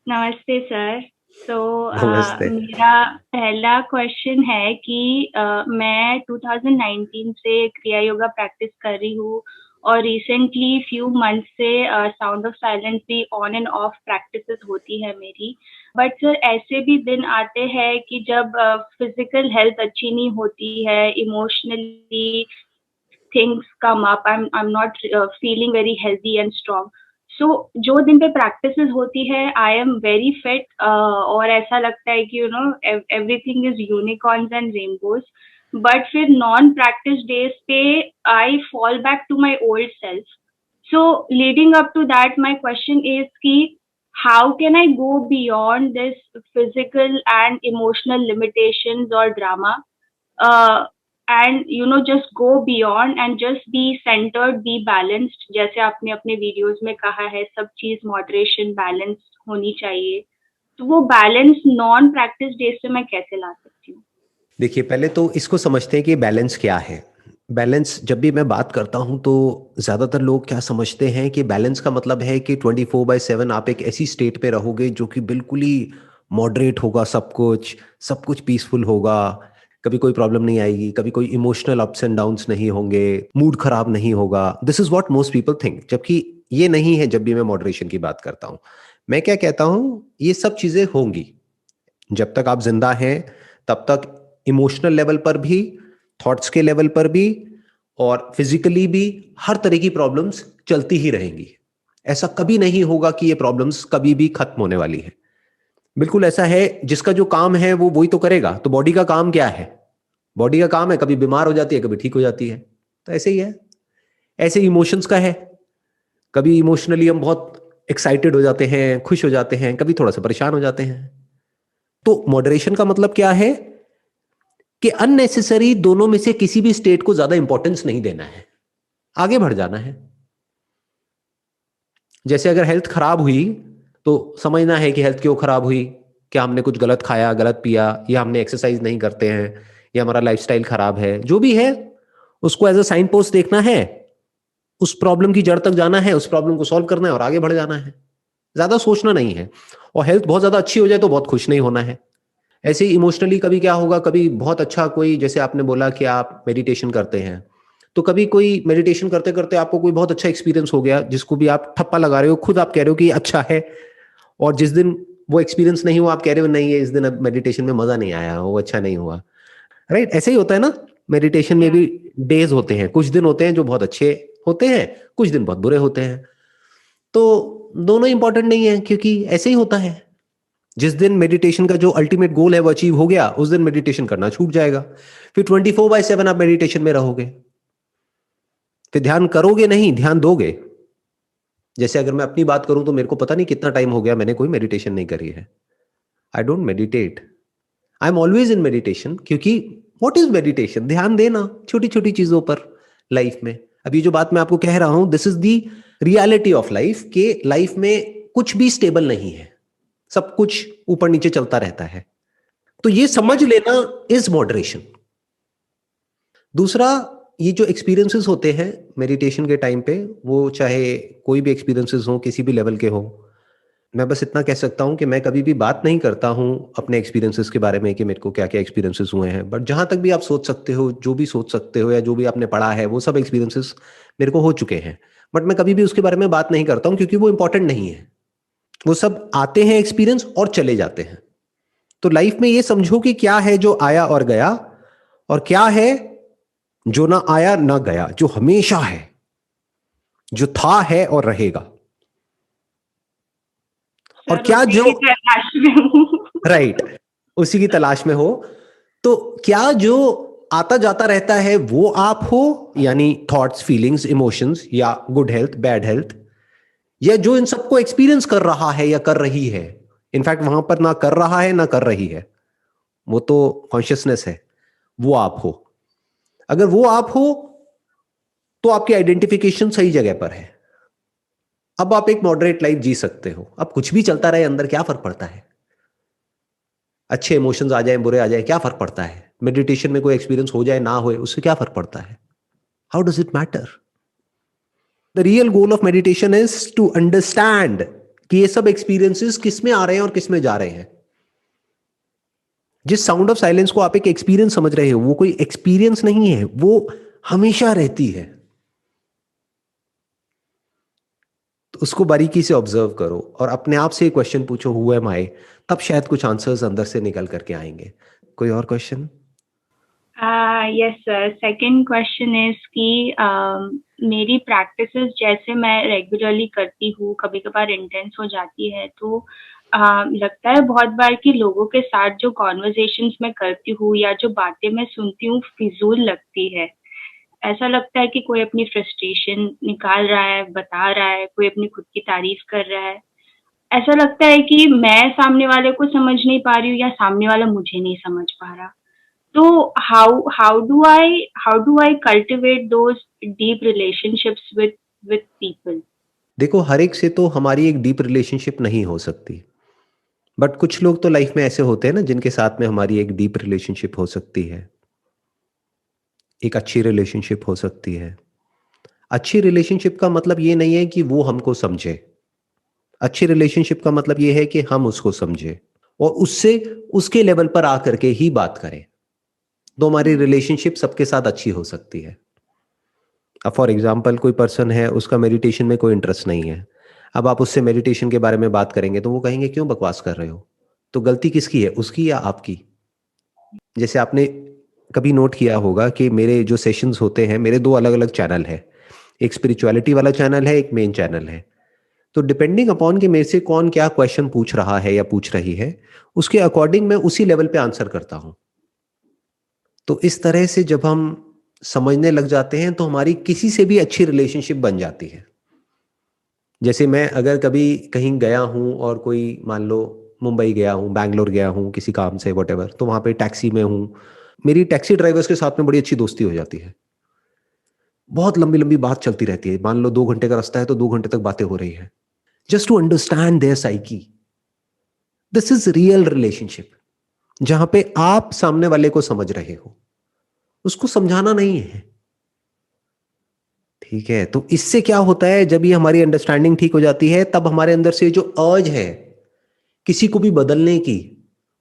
नमस्ते सर। तो नमस्ते। मेरा पहला क्वेश्चन है कि मैं 2019 से क्रिया योगा प्रैक्टिस कर रही हूँ और रिसेंटली फ्यू मंथ से साउंड ऑफ साइलेंस भी ऑन एंड ऑफ प्रैक्टिसेस होती है मेरी। बट सर ऐसे भी दिन आते हैं कि जब फिजिकल हेल्थ अच्छी नहीं होती है, emotionally things come up, I'm not feeling very healthy and strong. So जो दिन पे प्रैक्टिसेस होती है आई एम वेरी फिट और ऐसा लगता है कि everything is unicorns and rainbows. But फिर नॉन प्रैक्टिस डेज पे I fall back to my old self. So leading up to that, my question is ki how can I go beyond this physical and emotional limitations or drama, uh, and just go beyond and just be centered, be balanced, जैसे आपने अपने videos में कहा है सब चीज moderation balance होनी चाहिए। तो वो बैलेंस नॉन प्रैक्टिस डेज से मैं कैसे ला सकती हूँ? देखिए, पहले तो इसको समझते हैं कि बैलेंस क्या है। बैलेंस जब भी मैं बात करता हूं तो ज़्यादातर लोग क्या समझते हैं कि बैलेंस का मतलब है कि 24/7 आप एक ऐसी स्टेट पे रहोगे जो कि बिल्कुल ही मॉडरेट होगा, सब कुछ पीसफुल होगा, कभी कोई प्रॉब्लम नहीं आएगी, कभी कोई इमोशनल अप्स एंड डाउन्स नहीं होंगे, मूड खराब नहीं होगा। This is what most people think, जबकि ये नहीं है। जब भी मैं मॉडरेशन की बात करता हूँ, मैं क्या कहता हूँ, ये सब चीज़ें होंगी। जब तक आप जिंदा हैं तब तक इमोशनल लेवल पर भी, थॉट्स के लेवल पर भी और फिजिकली भी हर तरह की प्रॉब्लम्स चलती ही रहेंगी। ऐसा कभी नहीं होगा कि ये प्रॉब्लम्स कभी भी खत्म होने वाली है। बिल्कुल ऐसा है, जिसका जो काम है वो वही तो करेगा। तो बॉडी का काम क्या है? बॉडी का काम है कभी बीमार हो जाती है, कभी ठीक हो जाती है। तो ऐसे ही है। ऐसे इमोशंस का है, कभी इमोशनली हम बहुत एक्साइटेड हो जाते हैं, खुश हो जाते हैं, कभी थोड़ा सा परेशान हो जाते हैं। तो मॉडरेशन का मतलब क्या है कि अननेसेसरी दोनों में से किसी भी स्टेट को ज्यादा इंपॉर्टेंस नहीं देना है, आगे बढ़ जाना है। जैसे अगर हेल्थ खराब हुई तो समझना है कि हेल्थ क्यों खराब हुई। क्या हमने कुछ गलत खाया, गलत पिया, या हमने एक्सरसाइज नहीं करते हैं, या हमारा लाइफस्टाइल खराब है, जो भी है उसको एज अ साइन पोस्ट देखना है। उस प्रॉब्लम की जड़ तक जाना है, उस प्रॉब्लम को सॉल्व करना है और आगे बढ़ जाना है। ज्यादा सोचना नहीं है। और हेल्थ बहुत ज्यादा अच्छी हो जाए तो बहुत खुश नहीं होना है। ऐसे ही इमोशनली कभी क्या होगा, कभी बहुत अच्छा कोई, जैसे आपने बोला कि आप मेडिटेशन करते हैं, तो कभी कोई मेडिटेशन करते करते आपको कोई बहुत अच्छा एक्सपीरियंस हो गया, जिसको भी आप ठप्पा लगा रहे हो, खुद आप कह रहे हो कि ये अच्छा है। और जिस दिन वो एक्सपीरियंस नहीं हुआ, आप कह रहे हो नहीं, ये इस दिन अब मेडिटेशन में मजा नहीं आया, वो अच्छा नहीं हुआ। राइट, ऐसे ही होता है ना। मेडिटेशन में या भी डेज होते हैं, कुछ दिन होते हैं जो बहुत अच्छे होते हैं, कुछ दिन बहुत बुरे होते हैं। तो दोनों इंपॉर्टेंट नहीं है, क्योंकि ऐसे ही होता है। जिस दिन मेडिटेशन का जो अल्टीमेट गोल है वो अचीव हो गया, उस दिन मेडिटेशन करना छूट जाएगा। फिर 24/7 आप मेडिटेशन में रहोगे, फिर ध्यान करोगे नहीं, ध्यान दोगे। जैसे अगर मैं अपनी बात करूं तो मेरे को पता नहीं कितना टाइम हो गया मैंने कोई मेडिटेशन नहीं करी है। I don't meditate, I am always in meditation. क्योंकि व्हाट इज मेडिटेशन? ध्यान देना छोटी छोटी चीजों पर लाइफ में। अभी जो बात मैं आपको कह रहा हूं, this is the reality of life, के लाइफ में कुछ भी स्टेबल नहीं है, सब कुछ ऊपर नीचे चलता रहता है। तो ये समझ या लेना इज मॉडरेशन। दूसरा, ये जो एक्सपीरियंसेस होते हैं मेडिटेशन के टाइम पे, वो चाहे कोई भी एक्सपीरियंसेस हो, किसी भी लेवल के हो, मैं बस इतना कह सकता हूं कि मैं कभी भी बात नहीं करता हूं अपने एक्सपीरियंसेस के बारे में कि मेरे को क्या क्या एक्सपीरियंसेस हुए हैं। बट जहां तक भी आप सोच सकते हो, जो भी सोच सकते हो या जो भी आपने पढ़ा है, वो सब एक्सपीरियंसेस मेरे को हो चुके हैं। बट मैं कभी भी उसके बारे में बात नहीं करता हूं, क्योंकि वो इंपॉर्टेंट नहीं है। वो सब आते हैं एक्सपीरियंस और चले जाते हैं। तो लाइफ में ये समझो कि क्या है जो आया और गया, और क्या है जो ना आया ना गया, जो हमेशा है, जो था है और रहेगा। और सर क्या उसी जो, की तलाश में हूँ। राइट, उसी की तलाश में हो। तो क्या जो आता जाता रहता है वो आप हो, यानी थॉट्स, फीलिंग्स, इमोशंस, या गुड हेल्थ, बैड हेल्थ, या जो इन सबको एक्सपीरियंस कर रहा है या कर रही है। इनफैक्ट वहां पर ना कर रहा है ना कर रही है, वो तो कॉन्शियसनेस है, वो आप हो। अगर वो आप हो तो आपकी आइडेंटिफिकेशन सही जगह पर है। अब आप एक मॉडरेट लाइफ जी सकते हो। अब कुछ भी चलता रहे अंदर, क्या फर्क पड़ता है? अच्छे इमोशंस आ जाए, बुरे आ जाए, क्या फर्क पड़ता है? मेडिटेशन में कोई एक्सपीरियंस हो जाए ना होए, उससे क्या फर्क पड़ता है? How does it matter? The real goal of meditation is to understand कि ये सब एक्सपीरियंसेस किस में आ रहे हैं और किस में जा रहे हैं। जिस साउंड ऑफ साइलेंस को आप एक एक्सपीरियंस समझ रहे हो, वो कोई एक्सपीरियंस नहीं है, वो हमेशा रहती है। तो उसको बारीकी से ऑब्जर्व करो और अपने आप से क्वेश्चन पूछो, हु एम आई, तब शायद कुछ आंसर्स अंदर से निकल करके आएंगे। कोई और question? Yes sir, second question is कि मेरी प्रैक्टिसेस जैसे मैं रेगुलरली करती हूँ, कभी कभार इंटेंस हो जाती है, तो लगता है बहुत बार कि लोगों के साथ जो कॉन्वर्जेशंस मैं करती हूँ या जो बातें मैं सुनती हूँ फिजूल लगती है। ऐसा लगता है कि कोई अपनी फ्रस्ट्रेशन निकाल रहा है, बता रहा है, कोई अपनी खुद की तारीफ कर रहा है। ऐसा लगता है कि मैं सामने वाले को समझ नहीं पा रही हूँ या सामने वाला मुझे नहीं समझ पा रहा। तो how do I cultivate those deep relationships with people? देखो, हर एक से तो हमारी एक डीप रिलेशनशिप नहीं हो सकती, बट कुछ लोग तो लाइफ में ऐसे होते हैं ना जिनके साथ में हमारी एक डीप रिलेशनशिप हो सकती है, एक अच्छी रिलेशनशिप हो सकती है। अच्छी रिलेशनशिप का मतलब ये नहीं है कि वो हमको समझे। अच्छी रिलेशनशिप का मतलब ये है कि हम उसको समझे और उससे उसके लेवल पर आकर के ही बात करें। तो हमारी रिलेशनशिप सबके साथ अच्छी हो सकती है। अब फॉर एग्जाम्पल कोई पर्सन है, उसका मेडिटेशन में कोई इंटरेस्ट नहीं है। अब आप उससे मेडिटेशन के बारे में बात करेंगे तो वो कहेंगे क्यों बकवास कर रहे हो। तो गलती किसकी है, उसकी या आपकी? जैसे आपने कभी नोट किया होगा कि मेरे जो सेशंस होते हैं, मेरे दो अलग अलग चैनल है। एक स्पिरिचुअलिटी वाला चैनल है, एक मेन चैनल है। तो डिपेंडिंग अपॉन कि मेरे से कौन क्या क्वेश्चन पूछ रहा है या पूछ रही है, उसके अकॉर्डिंग मैं उसी लेवल पे आंसर करता हूं। तो इस तरह से जब हम समझने लग जाते हैं तो हमारी किसी से भी अच्छी रिलेशनशिप बन जाती है। जैसे मैं अगर कभी कहीं गया हूं और कोई, मान लो मुंबई गया हूं, बैंगलोर गया हूं किसी काम से, वटेवर, तो वहां पे टैक्सी में हूं, मेरी टैक्सी ड्राइवर्स के साथ में बड़ी अच्छी दोस्ती हो जाती है। बहुत लंबी लंबी बात चलती रहती है। मान लो 2 घंटे का रास्ता है तो 2 घंटे तक बातें हो रही है, just to understand their psyche. This is real relationship, जहां पे आप सामने वाले को समझ रहे हो, उसको समझाना नहीं है। ठीक है, तो इससे क्या होता है, जब ये हमारी अंडरस्टैंडिंग ठीक हो जाती है, तब हमारे अंदर से जो अर्ज है किसी को भी बदलने की,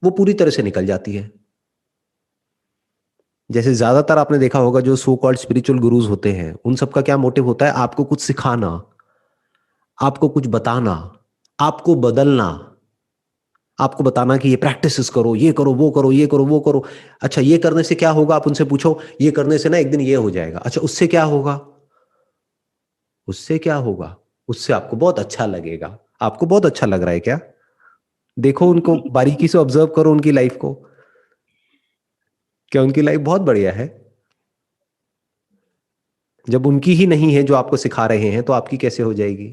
वो पूरी तरह से निकल जाती है। जैसे ज्यादातर आपने देखा होगा जो सो कॉल्ड स्पिरिचुअल गुरुज होते हैं, उन सबका क्या मोटिव होता है, आपको कुछ सिखाना, आपको कुछ बताना, आपको बदलना, आपको बताना कि ये प्रैक्टिसेस करो, ये करो, वो करो, ये करो, वो करो। अच्छा, ये करने से क्या होगा, आप उनसे पूछो, ये करने से ना एक दिन ये हो जाएगा। अच्छा, उससे क्या होगा? उससे क्या होगा? उससे आपको बहुत अच्छा लगेगा। आपको बहुत अच्छा लग रहा है क्या? देखो उनको बारीकी से ऑब्जर्व करो, उनकी लाइफ को। क्या उनकी लाइफ बहुत बढ़िया है? जब उनकी ही नहीं है जो आपको सिखा रहे हैं, तो आपकी कैसे हो जाएगी?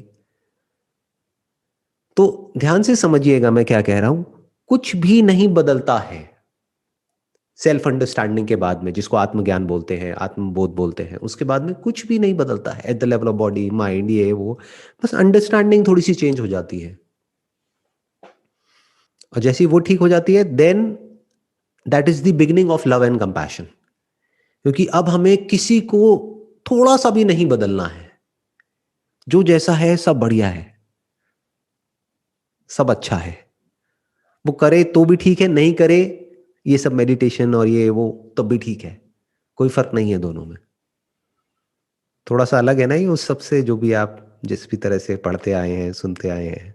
तो ध्यान से समझिएगा मैं क्या कह रहा हूं। कुछ भी नहीं बदलता है सेल्फ अंडरस्टैंडिंग के बाद में, जिसको आत्मज्ञान बोलते हैं, आत्मबोध बोलते हैं, उसके बाद में कुछ भी नहीं बदलता है at the level of body mind, ये वो। बस अंडरस्टैंडिंग थोड़ी सी चेंज हो जाती है, और जैसे ही वो ठीक हो जाती है, then that is the beginning of love and compassion. क्योंकि अब हमें किसी को थोड़ा सा भी नहीं बदलना है। जो जैसा है सब बढ़िया है, सब अच्छा है। वो करे तो भी ठीक है, नहीं करे ये सब मेडिटेशन और ये वो, तब भी ठीक है। कोई फर्क नहीं है दोनों में। थोड़ा सा अलग है ना ये उस सबसे, जो भी आप जिस भी तरह से पढ़ते आए हैं, सुनते आए हैं।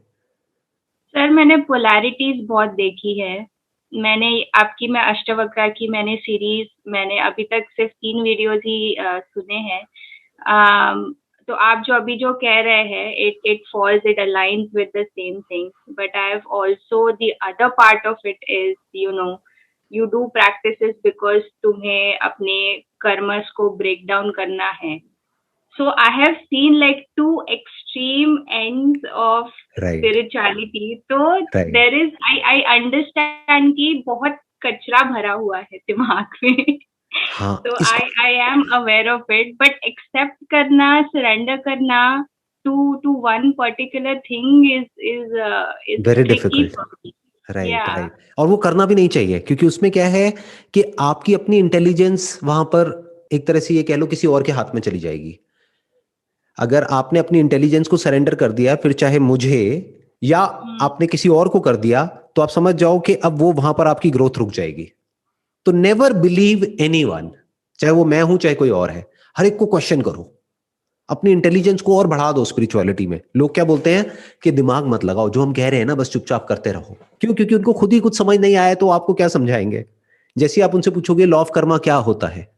सर, मैंने पोलैरिटीज बहुत देखी है। मैंने आपकी, मैं अष्टवक्रा की मैंने सीरीज, मैंने अभी तक सिर्फ 3 वीडियोज ही सुने हैं। तो आप जो अभी जो कह रहे हैं, it falls, it aligns with the same things, but I have also the other part of it is, you do practices because तुम्हें अपने कर्मस को ब्रेक डाउन करना है। So I have seen like two extreme ends of right, spirituality. तो right. there is, I understand कि बहुत कचरा भरा हुआ है दिमाग में। हाँ, तो इसको I am aware of it, but accept करना, surrender करना to one particular thing is very tricky difficult. for me. Right, Yeah. Right. और वो करना भी नहीं चाहिए, क्योंकि उसमें क्या है कि आपकी अपनी इंटेलिजेंस वहां पर एक तरह से ये कह लो किसी और के हाथ में चली जाएगी। अगर आपने अपनी इंटेलिजेंस को सरेंडर कर दिया, फिर चाहे मुझे या आपने किसी और को कर दिया, तो आप समझ जाओ कि अब वो वहां पर आपकी ग्रोथ रुक जाएगी। तो नेवर बिलीव एनीवन, चाहे वो मैं हूं चाहे कोई और है, हर एक को क्वेश्चन करो, अपनी इंटेलिजेंस को और बढ़ा दो स्पिरिचुअलिटी में। लोग क्या बोलते हैं कि दिमाग मत लगाओ, जो हम कह रहे हैं ना बस चुपचाप करते रहो। क्यों? क्योंकि उनको खुद ही कुछ समझ नहीं आया, तो आपको क्या समझाएंगे? जैसे आप उनसे पूछोगे लॉ ऑफ कर्मा क्या होता है,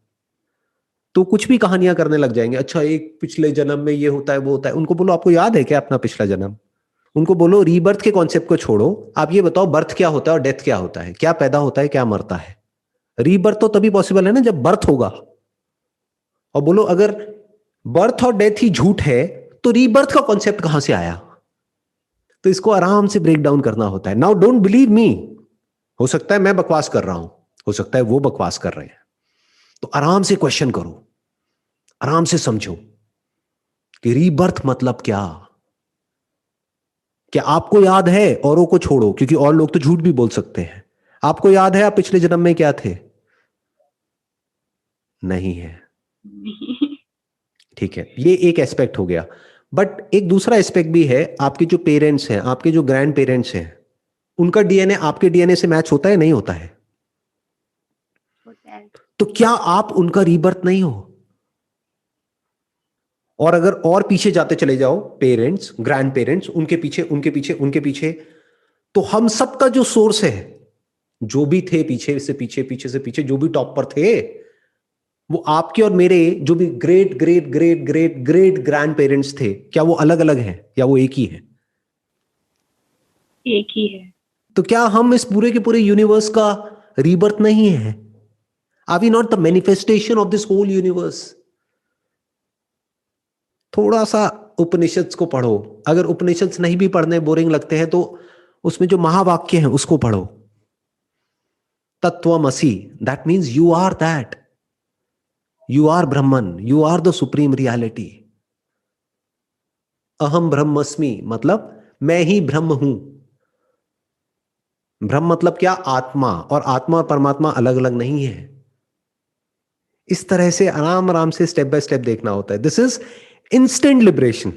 तो कुछ भी कहानियां करने लग जाएंगे। अच्छा, एक पिछले जन्म में ये होता है वो होता है। उनको बोलो आपको याद है क्या अपना पिछला जन्म? उनको बोलो रीबर्थ के कॉन्सेप्ट को छोड़ो, आप ये बताओ बर्थ क्या होता है और डेथ क्या होता है, क्या पैदा होता है क्या मरता है। रीबर्थ तो तभी पॉसिबल है ना जब बर्थ होगा। और बोलो अगर बर्थ और डेथ ही झूठ है तो रीबर्थ का कॉन्सेप्ट कहां से आया? तो इसको आराम से ब्रेक डाउन करना होता है। नाउ डोंट बिलीव मी, हो सकता है मैं बकवास कर रहा हूं, हो सकता है वो बकवास कर रहे हैं, तो आराम से क्वेश्चन करो, आराम से समझो कि रीबर्थ मतलब क्या। क्या आपको याद है? औरों को छोड़ो, क्योंकि और लोग तो झूठ भी बोल सकते हैं। आपको याद है आप पिछले जन्म में क्या थे? नहीं है। ठीक है, ये एक एस्पेक्ट हो गया। बट एक दूसरा एस्पेक्ट भी है, आपके जो पेरेंट्स हैं, आपके जो ग्रैंड पेरेंट्स हैं, उनका डीएनए आपके डीएनए से मैच होता है नहीं होता है? होता है। तो क्या आप उनका रीबर्थ नहीं हो? और अगर और पीछे जाते चले जाओ, पेरेंट्स, ग्रैंड पेरेंट्स, उनके पीछे उनके पीछे उनके पीछे, तो हम सबका जो सोर्स है, जो भी थे पीछे से पीछे, पीछे से पीछे जो भी टॉप पर थे, वो आपके और मेरे जो भी great great great great great grand parents थे, क्या वो अलग अलग हैं या वो एक ही है? एक ही है। तो क्या हम इस पूरे के पूरे यूनिवर्स का रीबर्थ नहीं है? Are we not the manifestation of this whole universe? थोड़ा सा उपनिषद्स को पढ़ो। अगर उपनिषद्स नहीं भी पढ़ने बोरिंग लगते हैं तो उसमें जो महावाक्य हैं उसको पढ़ो। तत्वमसि, that means you are that, you are Brahman, you are the supreme reality. अहम ब्रह्मस्मि मतलब मैं ही ब्रह्म हूं। ब्रह्म मतलब क्या? आत्मा। और आत्मा और परमात्मा अलग अलग नहीं है। इस तरह से आराम आराम से स्टेप बाय स्टेप देखना होता है। This is instant liberation,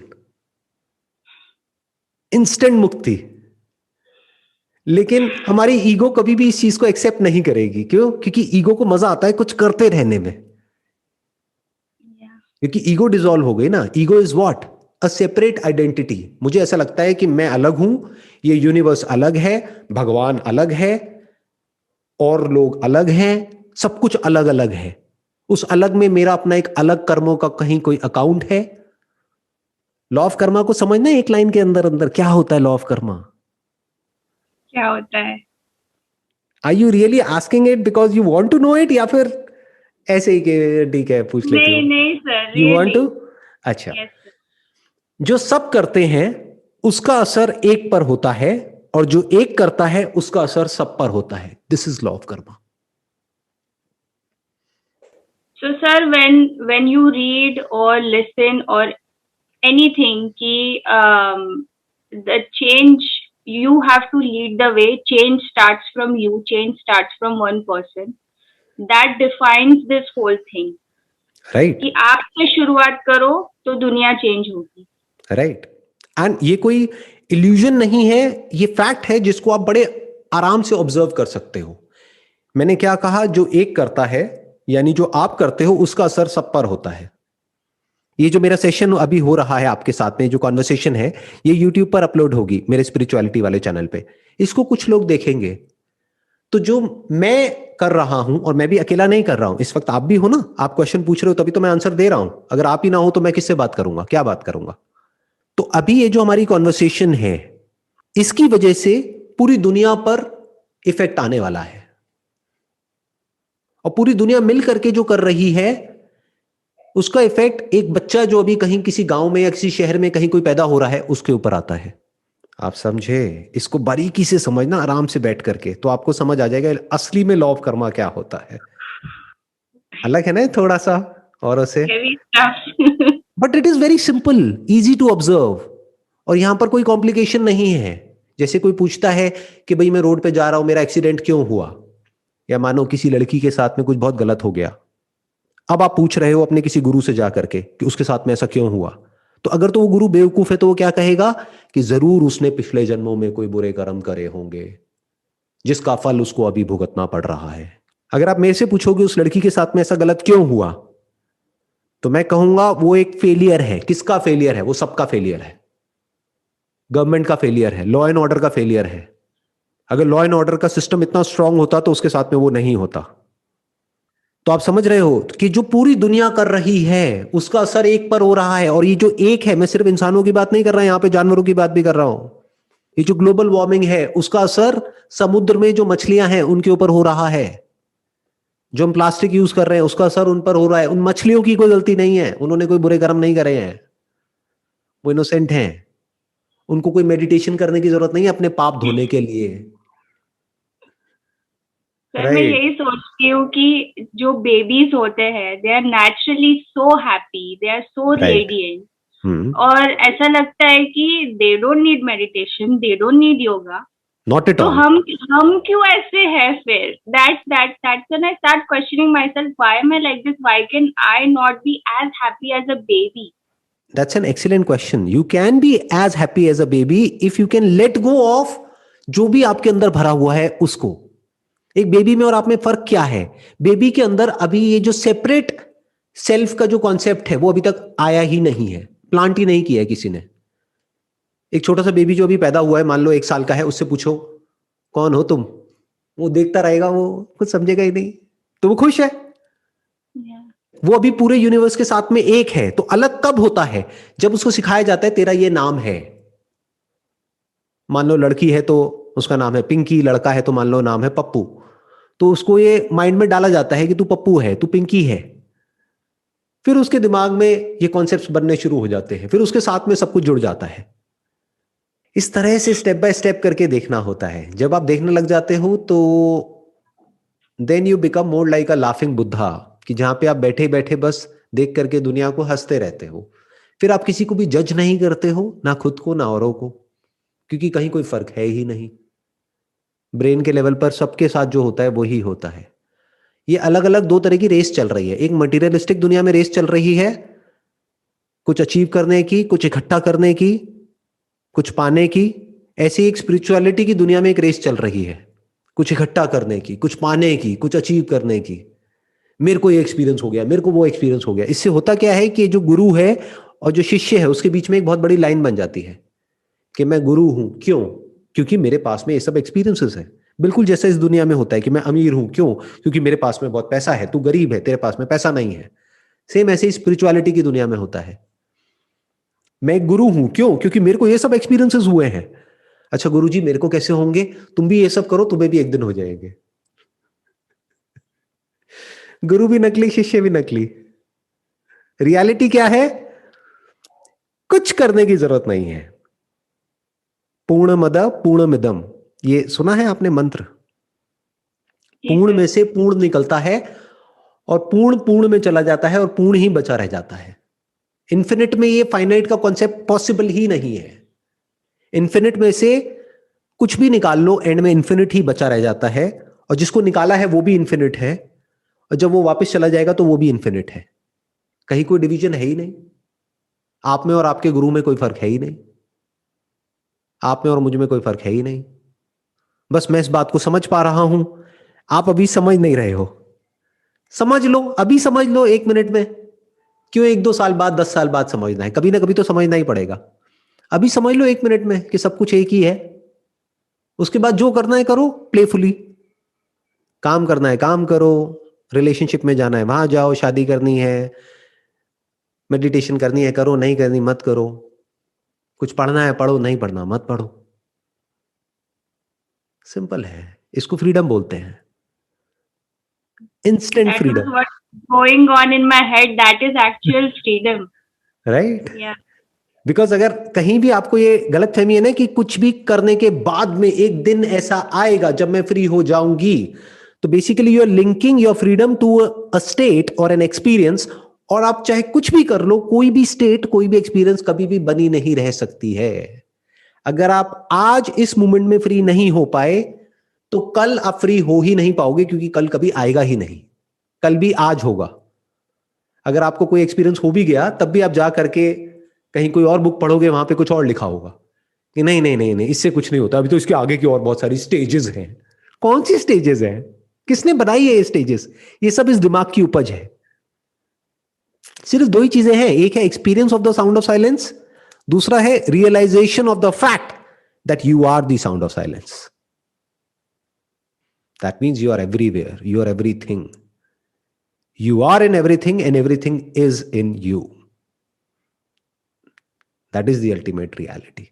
instant मुक्ति। लेकिन हमारी ईगो कभी भी इस चीज को एक्सेप्ट नहीं करेगी। क्यों? क्योंकि ईगो को मजा आता है कुछ करते रहने में। क्योंकि ईगो डिसॉल्व हो गई ना। Ego is what? A separate identity. मुझे ऐसा लगता है कि मैं अलग हूं, ये यूनिवर्स अलग है, भगवान अलग है, और लोग अलग हैं, सब कुछ अलग अलग है। उस अलग में मेरा अपना एक अलग कर्मों का कहीं कोई अकाउंट है। लॉ ऑफ कर्मा को समझना है एक लाइन के अंदर अंदर, क्या होता है लॉ ऑफ कर्मा? क्या होता है? Are you really asking it because you want to know it, या फिर ऐसे ही कि ठीक है पूछ लेती हो? नहीं नहीं sir, you want really. To? अच्छा। Yes sir. जो सब करते हैं उसका असर एक पर होता है, और जो एक करता है उसका असर सब पर होता है। This is law of Karma. So sir, when you read or listen or anything ki the change, you have to lead the way. Change starts from you. Change starts from one person. That defines this whole thing. Right कि आप से शुरुआत करो तो दुनिया change होगी। Right. And ये कोई इल्यूजन नहीं है, ये फैक्ट है जिसको आप बड़े आराम से ऑब्जर्व कर सकते हो। मैंने क्या कहा? जो एक करता है, यानी जो आप करते हो उसका असर सब पर होता है। ये जो मेरा सेशन अभी हो रहा है आपके साथ में, जो कॉन्वर्सेशन है, ये यूट्यूब पर अपलोड होगी मेरे स्पिरिचुअलिटी वाले चैनल पे। इसको कुछ लोग देखेंगे, तो जो मैं कर रहा हूं, और मैं भी अकेला नहीं कर रहा हूं, इस वक्त आप भी हो ना, आप क्वेश्चन पूछ रहे हो तभी तो मैं आंसर दे रहा हूं। अगर आप ही ना हो तो मैं किससे बात करूंगा, क्या बात करूंगा? तो अभी ये जो हमारी कॉन्वर्सेशन है, इसकी वजह से पूरी दुनिया पर इफेक्ट आने वाला है। और पूरी दुनिया मिल करके जो कर रही है, उसका इफेक्ट एक बच्चा जो अभी कहीं किसी गांव में या किसी शहर में कहीं कोई पैदा हो रहा है उसके ऊपर आता है। आप समझे? इसको बारीकी से समझना आराम से बैठ करके, तो आपको समझ आ जाएगा असली में लॉ ऑफ कर्मा क्या होता है। अलग है ना थोड़ा सा औरों से, Heavy stuff. But it is very simple, easy to observe. और यहां पर कोई कॉम्प्लिकेशन नहीं है। जैसे कोई पूछता है कि भाई मैं रोड पे जा रहा हूं, मेरा एक्सीडेंट क्यों हुआ, या मानो किसी लड़की के साथ में कुछ बहुत गलत हो गया। अब आप पूछ रहे हो अपने किसी गुरु से जाकर के कि उसके साथ में ऐसा क्यों हुआ, तो अगर तो वो गुरु बेवकूफ है तो वो क्या कहेगा कि जरूर उसने पिछले जन्मों में कोई बुरे कर्म करे होंगे जिसका फल उसको अभी भुगतना पड़ रहा है। अगर आप मेरे से पूछोगे उस लड़की के साथ में ऐसा गलत क्यों हुआ, तो मैं कहूंगा वो एक फेलियर है। किसका फेलियर है? वो सबका फेलियर है। गवर्नमेंट का फेलियर है, लॉ एंड ऑर्डर का फेलियर है। अगर लॉ एंड ऑर्डर का सिस्टम इतना स्ट्रांग होता तो उसके साथ में वो नहीं होता। तो आप समझ रहे हो कि जो पूरी दुनिया कर रही है उसका असर एक पर हो रहा है। और ये जो एक है, मैं सिर्फ इंसानों की बात नहीं कर रहा, यहां पे जानवरों की बात भी कर रहा हूं। ये जो ग्लोबल वार्मिंग है उसका असर समुद्र में जो मछलियां हैं उनके ऊपर हो रहा है। जो हम प्लास्टिक यूज कर रहे हैं उसका असर उन पर हो रहा है। उन मछलियों की कोई गलती नहीं है, उन्होंने कोई बुरे कर्म नहीं करे हैं, वो इनोसेंट हैं। उनको कोई मेडिटेशन करने की जरूरत नहीं है अपने पाप धोने के लिए। सर मैं राइट। यही सोचती हूँ कि जो बेबीज होते हैं they are naturally so happy, they are so right. Radiant, hmm. और ऐसा लगता है कि they don't need meditation, they don't need yoga. Not at तो ऑल। हम क्यों ऐसे हैं फिर? That's when I start questioning myself, why am I like this, why can I not be as happy as a baby? That's an excellent question. You can be as happy as a baby if you can let go of जो भी आपके अंदर भरा हुआ है उसको। एक baby में और आप में फर्क क्या है? बेबी के अंदर अभी ये जो सेपरेट सेल्फ का जो कॉन्सेप्ट है वो अभी तक आया ही नहीं है, प्लांट ही नहीं किया है किसी ने। एक छोटा सा बेबी जो अभी पैदा हुआ है, मान लो 1 साल का है, उससे पूछो कौन हो तुम, वो देखता रहेगा, वो कुछ समझेगा ही नहीं। तो वो खुश है। वो अभी पूरे यूनिवर्स के साथ में एक है। तो अलग कब होता है? जब उसको सिखाया जाता है तेरा ये नाम है। मान लो लड़की है तो उसका नाम है पिंकी, लड़का है तो मान लो नाम है पप्पू। तो उसको ये माइंड में डाला जाता है कि तू पप्पू है, तू पिंकी है। फिर उसके दिमाग में ये कॉन्सेप्ट्स बनने शुरू हो जाते हैं, फिर उसके साथ में सब कुछ जुड़ जाता है। इस तरह से स्टेप बाय स्टेप करके देखना होता है। जब आप देखने लग जाते हो तो then you become more like a laughing Buddha, कि जहां पे आप बैठे बैठे बस देख करके दुनिया को हंसते रहते हो। फिर आप किसी को भी जज नहीं करते हो, ना खुद को ना औरों को, क्योंकि कहीं कोई फर्क है ही नहीं। ब्रेन के लेवल पर सबके साथ जो होता है वो ही होता है। ये अलग अलग दो तरह की रेस चल रही है। एक मटेरियलिस्टिक दुनिया में रेस चल रही है, कुछ अचीव करने की, कुछ इकट्ठा करने की, कुछ पाने की। ऐसी एक स्पिरिचुअलिटी की दुनिया में एक रेस चल रही है, कुछ इकट्ठा करने की, कुछ पाने की, कुछ अचीव करने की। मेरे को ये एक्सपीरियंस हो गया, मेरे को वो एक्सपीरियंस हो गया। इससे होता क्या है कि जो गुरु है और जो शिष्य है उसके बीच में एक बहुत बड़ी लाइन बन जाती है कि मैं गुरु हूं। क्यों? क्योंकि मेरे पास में ये सब एक्सपीरियंसेस है। बिल्कुल जैसा इस दुनिया में होता है कि मैं अमीर हूं। क्यों? क्योंकि मेरे पास में बहुत पैसा है। तू गरीब है, तेरे पास में पैसा नहीं है। सेम ऐसे ही स्पिरिचुअलिटी की दुनिया में होता है। मैं एक गुरु हूं। क्यों? क्योंकि मेरे को ये सब एक्सपीरियंसेस हुए हैं। अच्छा गुरु जी मेरे को कैसे होंगे? तुम भी ये सब करो, तुम्हें भी एक दिन हो जाएंगे। गुरु भी नकली, शिष्य भी नकली। रियलिटी क्या है? कुछ करने की जरूरत नहीं है। पूर्ण पूर्णमिदम, ये सुना है आपने मंत्र? पूर्ण में से पूर्ण निकलता है और पूर्ण पूर्ण में चला जाता है और पूर्ण ही बचा रह जाता है। इन्फिनिट में ये फाइनाइट का कॉन्सेप्ट पॉसिबल ही नहीं है। इन्फिनिट में से कुछ भी निकाल लो, एंड में इन्फिनिट ही बचा रह जाता है। और जिसको निकाला है वो भी इन्फिनिट है, और जब वो वापस चला जाएगा तो वो भी इन्फिनिट है। कहीं कोई डिवीजन है ही नहीं। आप में और आपके गुरु में कोई फर्क है ही नहीं। आप में और मुझ में कोई फर्क है ही नहीं। बस मैं इस बात को समझ पा रहा हूं, आप अभी समझ नहीं रहे हो। समझ लो, अभी समझ लो 1 मिनट में। क्यों 1-2 साल बाद, 10 साल बाद समझना है? कभी ना कभी तो समझना ही पड़ेगा। अभी समझ लो 1 मिनट में कि सब कुछ एक ही है। उसके बाद जो करना है करो प्लेफुली। काम करना है काम करो, रिलेशनशिप में जाना है वहां जाओ, शादी करनी है, मेडिटेशन करनी है करो, नहीं करनी मत करो। कुछ पढ़ना है पढ़ो, नहीं पढ़ना मत पढ़ो। सिंपल है। इसको फ्रीडम बोलते हैं, instant That was freedom. what going on in my head. That is actual freedom. Right. Yeah. Because अगर कहीं भी आपको ये गलत फहमी है ना कि कुछ भी करने के बाद में एक दिन ऐसा आएगा जब मैं फ्री हो जाऊंगी, तो basically you are linking your freedom to a state और एन एक्सपीरियंस। और आप चाहे कुछ भी कर लो, कोई भी स्टेट, कोई भी एक्सपीरियंस कभी भी बनी नहीं रह सकती है। अगर आप आज इस मोमेंट में फ्री नहीं हो पाए तो कल आप फ्री हो ही नहीं पाओगे, क्योंकि कल कभी आएगा ही नहीं। कल भी आज होगा। अगर आपको कोई एक्सपीरियंस हो भी गया तब भी आप जा करके कहीं कोई और बुक पढ़ोगे, वहां पे कुछ और लिखा होगा कि नहीं नहीं नहीं नहीं, इससे कुछ नहीं होता, अभी तो इसके आगे की और बहुत सारी स्टेजेस हैं। कौन सी स्टेजेस हैं? किसने बनाई है ये स्टेजेस? ये सब इस दिमाग की उपज है। सिर्फ दो ही चीजें हैं, एक है experience of the sound of silence, दूसरा है realization of the fact that you are the sound of silence. That means you are everywhere, you are everything, you are in everything and everything is in you. That is the ultimate reality.